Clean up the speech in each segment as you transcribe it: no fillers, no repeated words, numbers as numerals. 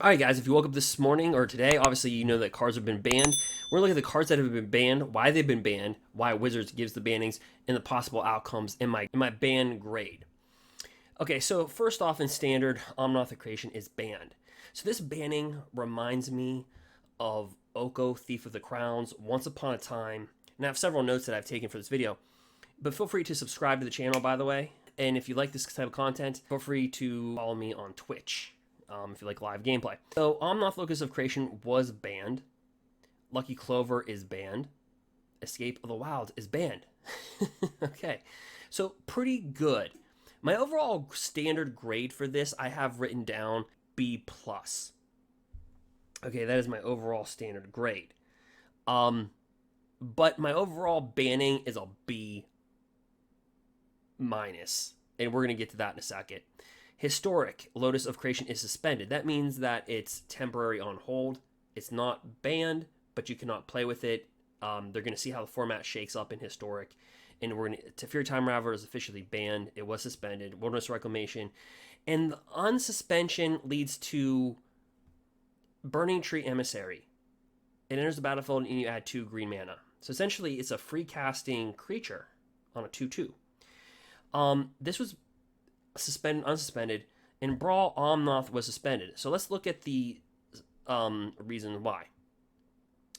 Alright guys, if you woke up this morning or today, obviously you know that cards have been banned. We're looking at the cards that have been banned, why they've been banned, why Wizards gives the bannings, and the possible outcomes in my ban grade. Okay, so first off in standard, OMNATH Creation is banned. So this banning reminds me of Oko, Thief of the Crowns, Once Upon a Time, and I have several notes that I've taken for this video. But feel free to subscribe to the channel, by the way. And if you like this type of content, feel free to follow me on Twitch. If you like live gameplay. So, OMNATH Locus of Creation was banned. Lucky Clover is banned. Escape of the Wilds is banned. Okay, so pretty good. My overall standard grade for this, I have written down B+. Okay, that is my overall standard grade. But my overall banning is a B-, and we're going to get to that in a second. Historic Lotus of Creation is suspended. That means that it's temporary on hold. It's not banned, but you cannot play with it. They're going to see how the format shakes up in Historic. And we're going to Teferi Time Raveler is officially banned. It was suspended. Wilderness Reclamation. And the unsuspension leads to Burning Tree-emissary. It enters the battlefield and you add 2 green mana. So essentially, it's a free casting creature on a 2/2. This was unsuspended, and Brawl OMNATH was suspended. So let's look at the reason why.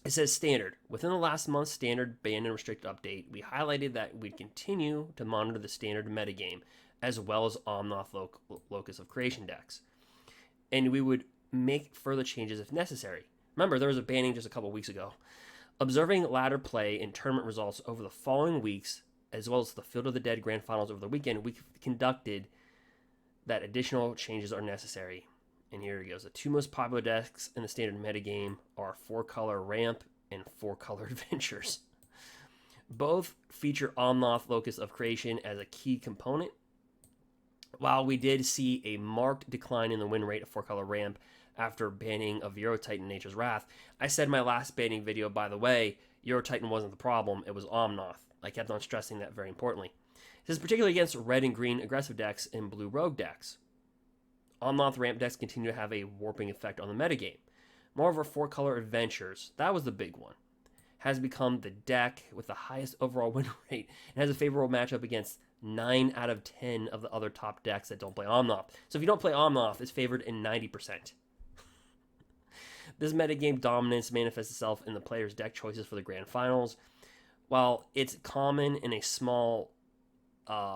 It says standard. Within the last month's standard ban and restricted update, we highlighted that we'd continue to monitor the standard metagame as well as OMNATH Locus of Creation decks. And we would make further changes if necessary. Remember, there was a banning just a couple weeks ago. Observing ladder play and tournament results over the following weeks, as well as the Field of the Dead Grand Finals over the weekend, we conducted that additional changes are necessary. And here it goes. The 2 most popular decks in the standard metagame are 4-color Ramp and 4-color Adventures. Both feature OMNATH Locus of Creation as a key component. While we did see a marked decline in the win rate of 4-color Ramp after banning of Euro Titan Nature's Wrath, I said in my last banning video, by the way, Euro Titan wasn't the problem, it was OMNATH. I kept on stressing that very importantly. This is particularly against red and green aggressive decks and blue rogue decks. OMNATH ramp decks continue to have a warping effect on the metagame. Moreover, 4-color Adventures, that was the big one, has become the deck with the highest overall win rate and has a favorable matchup against 9 out of 10 of the other top decks that don't play OMNATH. So if you don't play OMNATH, it's favored in 90%. This metagame dominance manifests itself in the player's deck choices for the grand finals. While it's common in a small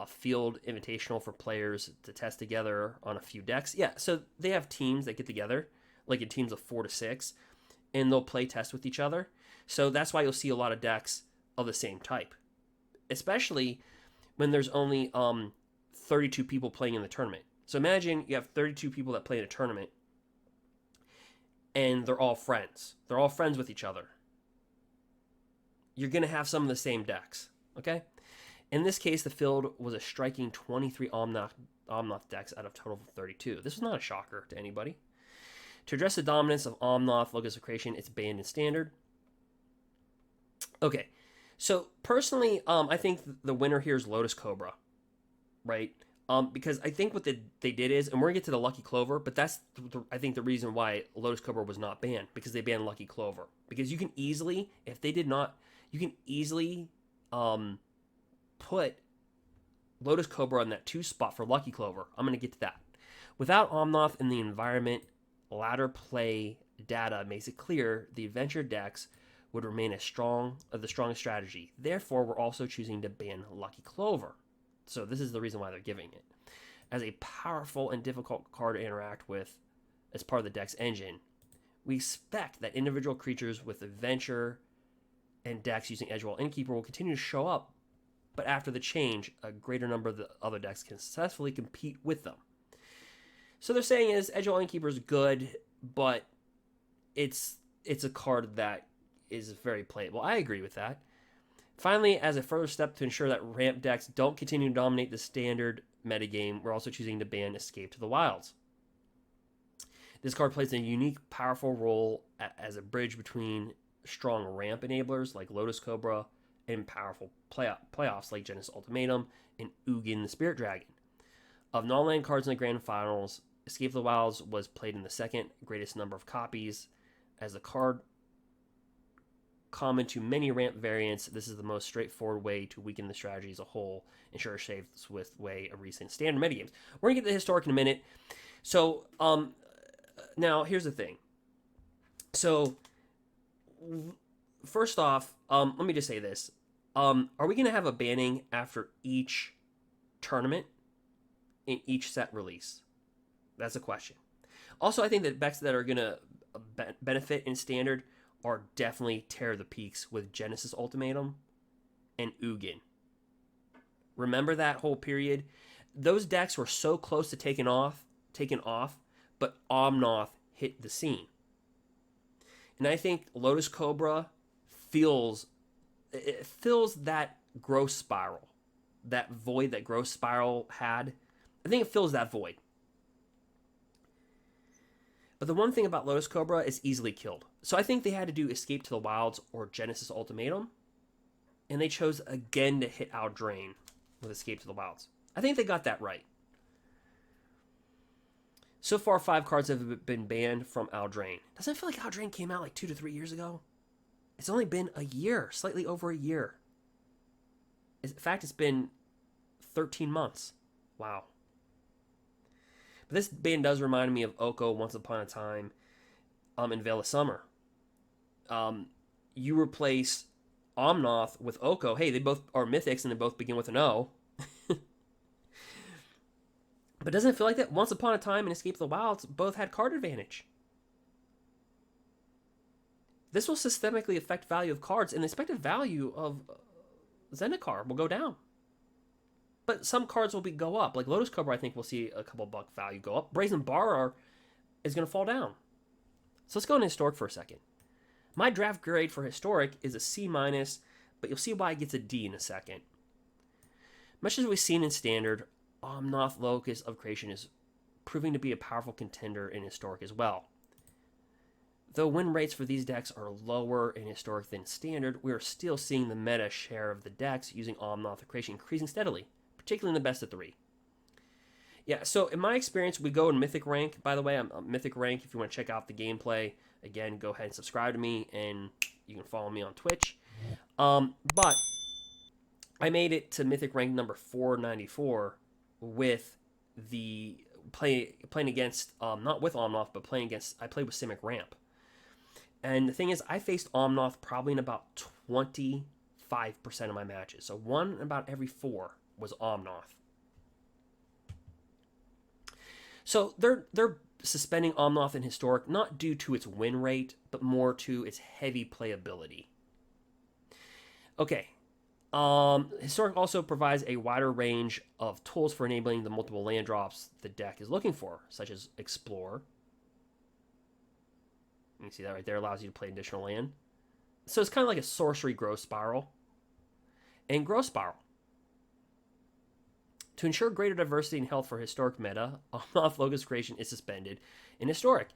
field invitational for players to test together on a few decks. Yeah, so they have teams that get together, like in teams of 4 to 6, and they'll play test with each other. So that's why you'll see a lot of decks of the same type, especially when there's only 32 people playing in the tournament. So imagine you have 32 people that play in a tournament, and they're all friends. They're all friends with each other. You're going to have some of the same decks, okay? In this case, the field was a striking 23 OMNATH decks out of total of 32. This was not a shocker to anybody. To address the dominance of OMNATH Locus of Creation, it's banned in standard. Okay, so personally, I think the winner here is Lotus Cobra, right? Because I think what they did is, and we're going to get to the Lucky Clover, but that's, I think, the reason why Lotus Cobra was not banned, because they banned Lucky Clover. Because you can easily, if they did not, you can easily put Lotus Cobra on that 2 spot for Lucky Clover. I'm going to get to that. Without OMNATH in the environment, ladder play data makes it clear the adventure decks would remain the strongest strategy. Therefore, we're also choosing to ban Lucky Clover. So this is the reason why they're giving it. As a powerful and difficult card to interact with as part of the deck's engine, we expect that individual creatures with adventure and decks using Edgewall Innkeeper will continue to show up, but after the change, a greater number of the other decks can successfully compete with them. So they're saying is Edgewall Innkeeper is good, but it's a card that is very playable. I agree with that. Finally, as a further step to ensure that ramp decks don't continue to dominate the standard metagame, we're also choosing to ban Escape to the Wilds. This card plays a unique, powerful role as a bridge between strong ramp enablers like Lotus Cobra and powerful playoffs like Genesis Ultimatum and Ugin the Spirit Dragon. Of non-land cards in the Grand Finals, Escape of the Wilds was played in the second greatest number of copies. As a card common to many ramp variants, this is the most straightforward way to weaken the strategy as a whole, ensure a safe, swift way of recent standard metagames. We're going to get to the historic in a minute. So, now here's the thing. So, first off, let me just say this. Are we going to have a banning after each tournament in each set release? That's a question. Also, I think that decks that are going to benefit in Standard are definitely Tear the Peaks with Genesis Ultimatum and Ugin. Remember that whole period? Those decks were so close to taking off, but OMNATH hit the scene. And I think Lotus Cobra fills that growth spiral, that void that growth spiral had. I think it fills that void. But the one thing about Lotus Cobra is easily killed. So I think they had to do Escape to the Wilds or Genesis Ultimatum. And they chose again to hit Eldraine with Escape to the Wilds. I think they got that right. So far, 5 cards have been banned from Eldraine. Doesn't it feel like Eldraine came out like 2 to 3 years ago? It's only been a year, slightly over a year. In fact, it's been 13 months. Wow. But this ban does remind me of Oko Once Upon a Time in Veil of Summer. You replace OMNATH with Oko. Hey, they both are mythics and they both begin with an O. But doesn't it feel like that? Once Upon a Time and Escape of the Wilds both had card advantage. This will systemically affect value of cards, and the expected value of Zendikar will go down. But some cards will go up. Like Lotus Cobra, I think we'll see a couple buck value go up. Brazen Barrower is going to fall down. So let's go into Historic for a second. My draft grade for Historic is a C-, but you'll see why it gets a D in a second. Much as we've seen in Standard, OMNATH Locus of Creation is proving to be a powerful contender in Historic as well. Though win rates for these decks are lower in Historic than Standard, we are still seeing the meta share of the decks using OMNATH of Creation increasing steadily, particularly in the best of 3. Yeah, so in my experience, we go in Mythic rank. By the way, I'm Mythic rank. If you want to check out the gameplay, again, go ahead and subscribe to me, and you can follow me on Twitch. But I made it to Mythic rank number 494 with the playing against, not with OMNATH, but I played with Simic Ramp. And the thing is, I faced OMNATH probably in about 25% of my matches. So 1 about every 4 was OMNATH. So they're suspending OMNATH in Historic, not due to its win rate, but more to its heavy playability. Okay. Historic also provides a wider range of tools for enabling the multiple land drops the deck is looking for, such as Explore. You can see that right there, allows you to play additional land. So it's kind of like a sorcery growth spiral. And growth spiral. To ensure greater diversity and health for Historic meta, OMNATH Locus Creation is suspended in Historic.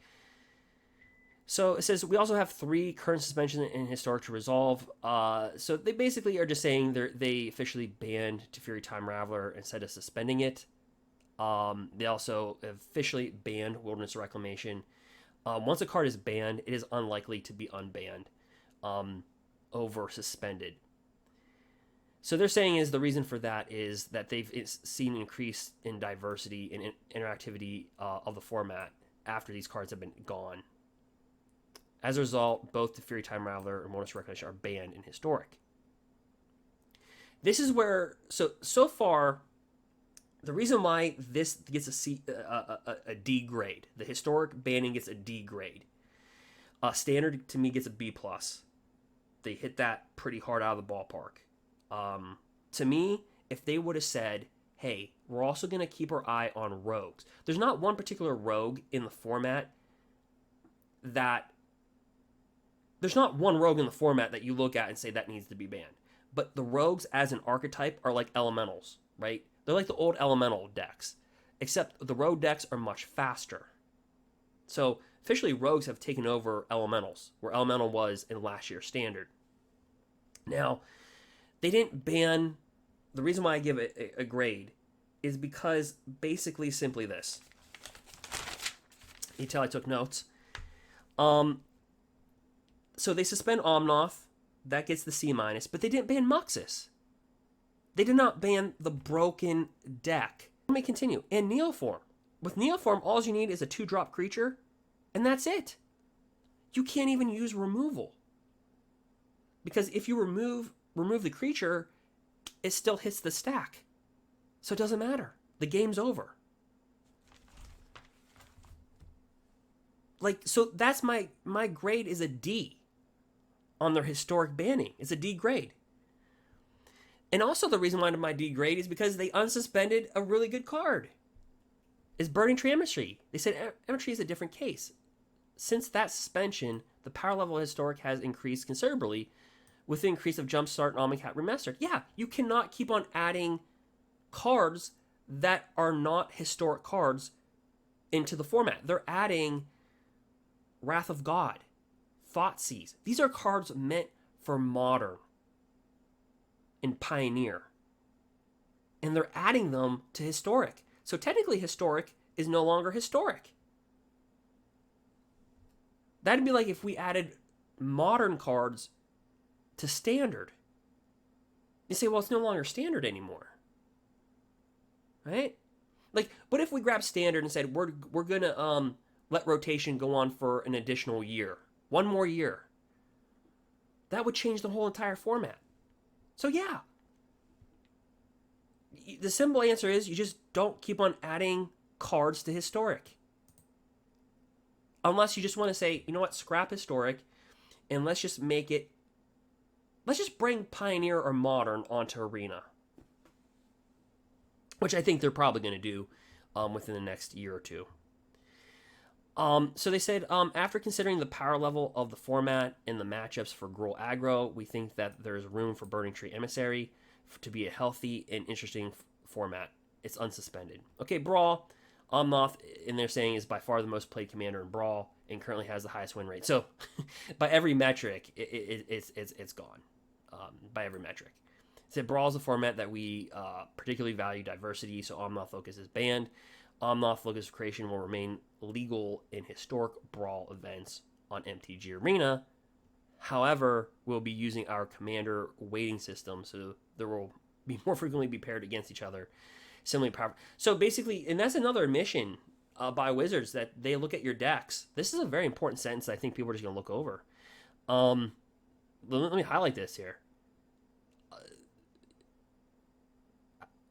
So it says we also have 3 current suspensions in Historic to resolve. So they basically are just saying they officially banned Teferi Time Raveler instead of suspending it. They also officially banned Wilderness Reclamation. Once a card is banned, it is unlikely to be unbanned over suspended. So they're saying is the reason for that is that they've seen an increase in diversity and interactivity of the format after these cards have been gone. As a result, both the Fury Time Raveler and Wilderness Reclamation are banned in Historic. This is where, so far, the reason why this gets a D grade, the Historic banning gets a D grade. Standard, to me, gets a B+. They hit that pretty hard out of the ballpark. To me, if they would have said, hey, we're also going to keep our eye on rogues. There's not one particular rogue in the format that... There's not one rogue in the format that you look at and say that needs to be banned. But the rogues as an archetype are like elementals, right? They're like the old elemental decks. Except the rogue decks are much faster. So, officially, rogues have taken over elementals, where elemental was in last year's Standard. Now, they didn't ban... The reason why I give it a grade is because basically simply this. You tell I took notes. So they suspend OMNATH. That gets the C-, but they didn't ban Muxus. They did not ban the broken deck. Let me continue. And Neoform. With Neoform, all you need is a 2-drop creature, and that's it. You can't even use removal. Because if you remove the creature, it still hits the stack. So it doesn't matter. The game's over. Like, so that's my grade is a D on their historic banning. It's a D grade. And also the reason why my D grade is because they unsuspended a really good card. Is Burning Tree-emissary. They said Emissary is a different case. Since that suspension, the power level of historic has increased considerably with the increase of Jumpstart and Omnicat Remastered. Yeah, you cannot keep on adding cards that are not historic cards into the format. They're adding Wrath of God, Thoughtseize. These are cards meant for Modern and Pioneer. And they're adding them to historic. So technically historic is no longer historic. That'd be like if we added Modern cards to standard. You say, well, it's no longer standard anymore. Right? Like, what if we grabbed standard and said, we're going to let rotation go on for an additional year? One more year. That would change the whole entire format. So yeah. The simple answer is you just don't keep on adding cards to historic. Unless you just want to say, you know what, scrap historic, and let's just make it, let's just bring Pioneer or Modern onto Arena. Which I think they're probably going to do within the next year or two. So they said, after considering the power level of the format and the matchups for Gruul aggro, we think that there's room for Burning Tree-emissary to be a healthy and interesting format. It's unsuspended. Okay, Brawl. OMNATH, and they're saying, is by far the most played commander in Brawl and currently has the highest win rate. So, by every metric, it's gone. By every metric. It said Brawl is a format that we particularly value diversity, so OMNATH Locus is banned. OMNATH Locus creation will remain legal in historic Brawl events on MTG Arena. However, we'll be using our commander weighting system, so there will be more frequently be paired against each other. Similarly powerful. So basically, and that's another admission by Wizards, that they look at your decks. This is a very important sentence I think people are just going to look over. Let me highlight this here.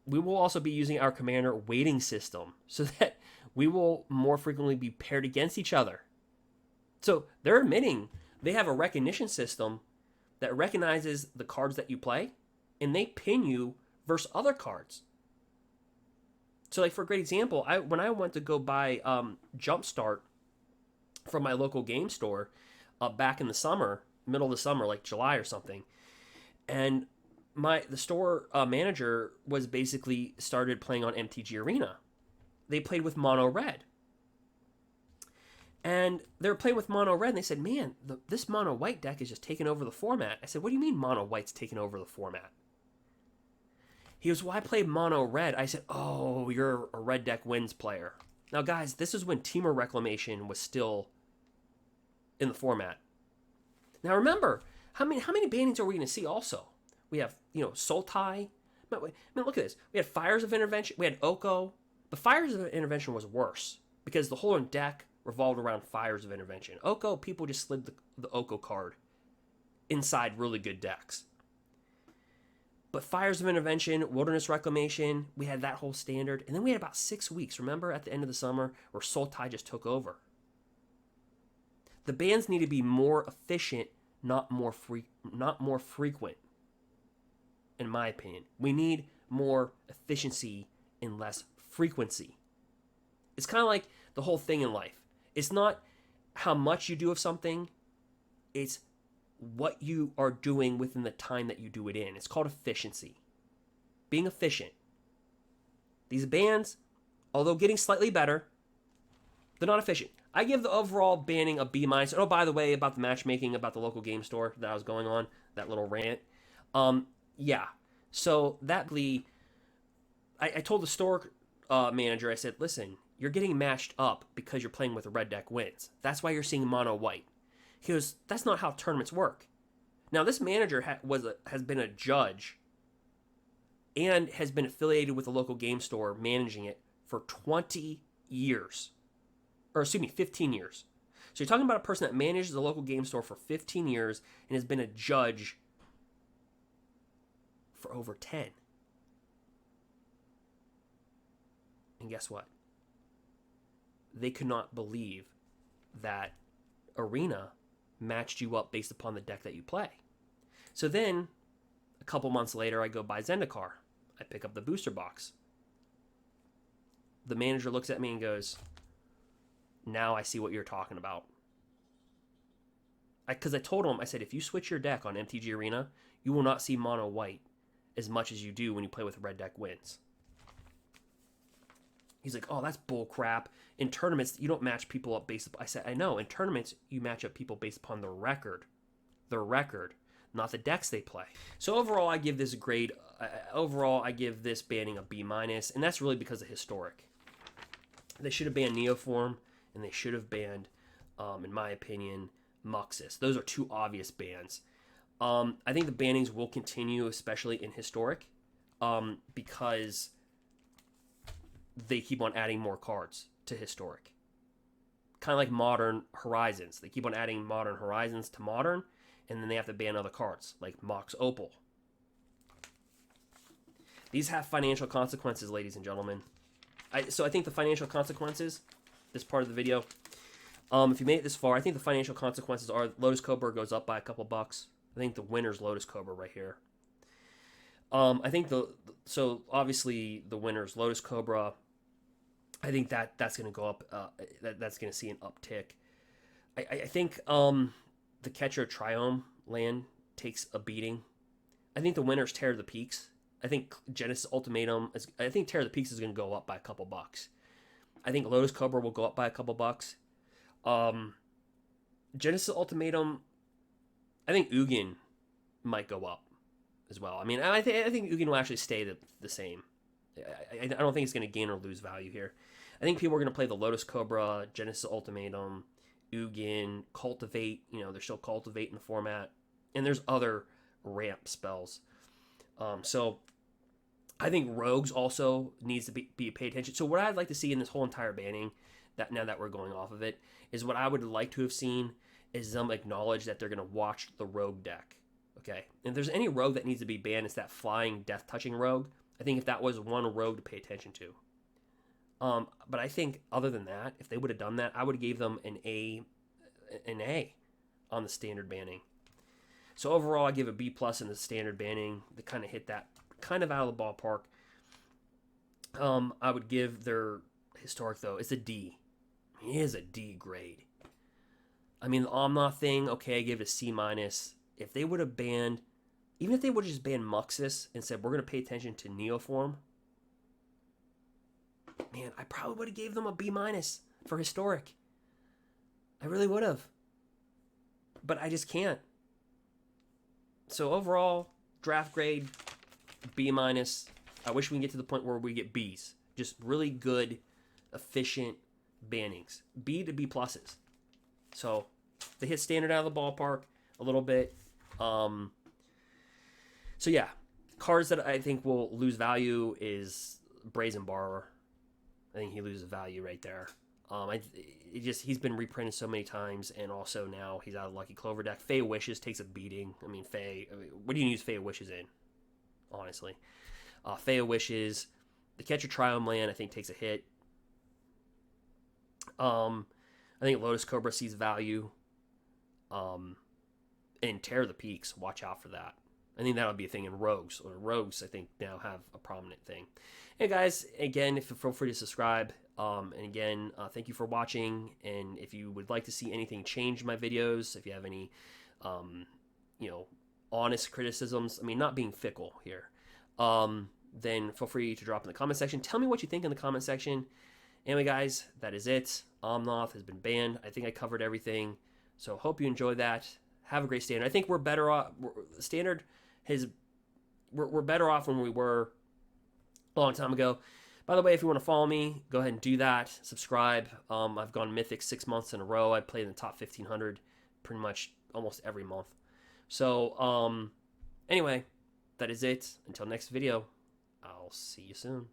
We will also be using our commander weighting system so that we will more frequently be paired against each other. So they're admitting they have a recognition system that recognizes the cards that you play, and they pin you versus other cards. So, like, for a great example, when I went to go buy Jumpstart from my local game store back in the summer, middle of the summer, like July or something, and the store manager was basically started playing on MTG Arena. They played with mono red. And they were playing with mono red, and they said, man, this mono white deck is just taking over the format. I said, what do you mean mono white's taking over the format? He goes, well, I played mono red. I said, oh, you're a red deck wins player. Now, guys, this is when Temur Reclamation was still in the format. Now, remember, how many bannings are we going to see also? We have, Sultai. I mean, look at this. We had Fires of Intervention. We had Oko. But Fires of Intervention was worse because the whole deck revolved around Fires of Intervention. Oko, people just slid the Oko card inside really good decks. But Fires of Intervention, Wilderness Reclamation, we had that whole standard. And then we had about 6 weeks, remember, at the end of the summer, where Sultai just took over. The bans need to be more efficient, not more frequent, in my opinion. We need more efficiency and less frequency. It's kind of like the whole thing in life. It's not how much you do of something, it's what you are doing within the time that you do it in. It's called efficiency. Being efficient. These bans, although getting slightly better, they're not efficient. I give the overall banning a B-. Oh, by the way, about the matchmaking, about the local game store that I was going on, that little rant. Yeah. So that I told the store manager, I said, listen, you're getting mashed up because you're playing with a red deck wins. That's why you're seeing mono white. He goes, that's not how tournaments work. Now, this manager has been a judge and has been affiliated with a local game store managing it for 20 years. Or, excuse me, 15 years. So you're talking about a person that manages a local game store for 15 years and has been a judge for over 10. And guess what? They could not believe that Arena matched you up based upon the deck that you play. So then, a couple months later, I go buy Zendikar. I pick up the booster box. The manager looks at me and goes, now I see what you're talking about. Because I told him, I said, if you switch your deck on MTG Arena, you will not see mono white as much as you do when you play with red deck wins. He's like, oh, that's bull crap. In tournaments, you don't match people up based upon... I said, I know. In tournaments, you match up people based upon their record. Their record, not the decks they play. So overall, I give this grade... overall, I give this banning a B-, and that's really because of historic. They should have banned Neoform, and they should have banned, in my opinion, Muxus. Those are two obvious bans. I think the bannings will continue, especially in historic, because they keep on adding more cards to historic. Kind of like Modern Horizons. They keep on adding Modern Horizons to Modern, and then they have to ban other cards, like Mox Opal. These have financial consequences, ladies and gentlemen. So I think the financial consequences, this part of the video, if you made it this far, I think the financial consequences are Lotus Cobra goes up by a couple bucks. I think the winner's Lotus Cobra right here. I think so obviously the winner's Lotus Cobra. I think that's going to go up. That's going to see an uptick. I think the Catcher Triome land takes a beating. I think the winner's Terror of the Peaks. I think Genesis Ultimatum. I think Terror of the Peaks is going to go up by a couple bucks. I think Lotus Cobra will go up by a couple bucks. Genesis Ultimatum. I think Ugin might go up as well. I mean, I think Ugin will actually stay the same. I don't think it's going to gain or lose value here. I think people are going to play the Lotus Cobra, Genesis Ultimatum, Ugin, Cultivate. You know, there's still Cultivate in the format. And there's other ramp spells. So I think Rogues also needs to be paid attention. So what I'd like to see in this whole entire banning, that now that we're going off of it, is what I would like to have seen is them acknowledge that they're going to watch the Rogue deck. Okay? And if there's any Rogue that needs to be banned, it's that flying, death-touching Rogue. I think if that was one Rogue to pay attention to. But I think other than that, if they would have done that, I would have gave them an A on the standard banning. So overall, I give a B+ in the standard banning. They kind of hit that kind of out of the ballpark. I would give their historic, though, it's a D. I mean, it is a D grade. I mean, the OMNATH thing, okay, I give it a C-. If they would have banned, even if they would have just banned Muxus and said, we're going to pay attention to Neoform, man, I probably would have gave them a B- for historic. I really would have. But I just can't. So overall, draft grade, B-. I wish we can get to the point where we get Bs. Just really good, efficient bannings. B to B+. So they hit standard out of the ballpark a little bit. So yeah, cards that I think will lose value is Brazen Barrower. I think he loses value right there. He's been reprinted so many times, and also now he's out of Lucky Clover deck. Fey Wishes takes a beating. I mean, what do you use Fey Wishes in? Honestly, Fey Wishes, the Catcher Triome land, I think takes a hit. I think Lotus Cobra sees value. And Terror of the Peaks, watch out for that. I think that'll be a thing in Rogues. Or Rogues, I think, now have a prominent thing. Hey guys, again, feel free to subscribe. And again, thank you for watching. And if you would like to see anything change in my videos, if you have any, honest criticisms, I mean, not being fickle here, then feel free to drop in the comment section. Tell me what you think in the comment section. Anyway, guys, that is it. OMNATH has been banned. I think I covered everything. So hope you enjoyed that. Have a great standard. I think we're better off. Standard we're better off than we were a long time ago. By the way, if you want to follow me, go ahead and do that. Subscribe. I've gone Mythic 6 months in a row. I played in the top 1500 pretty much almost every month. So, anyway, that is it. Until next video, I'll see you soon.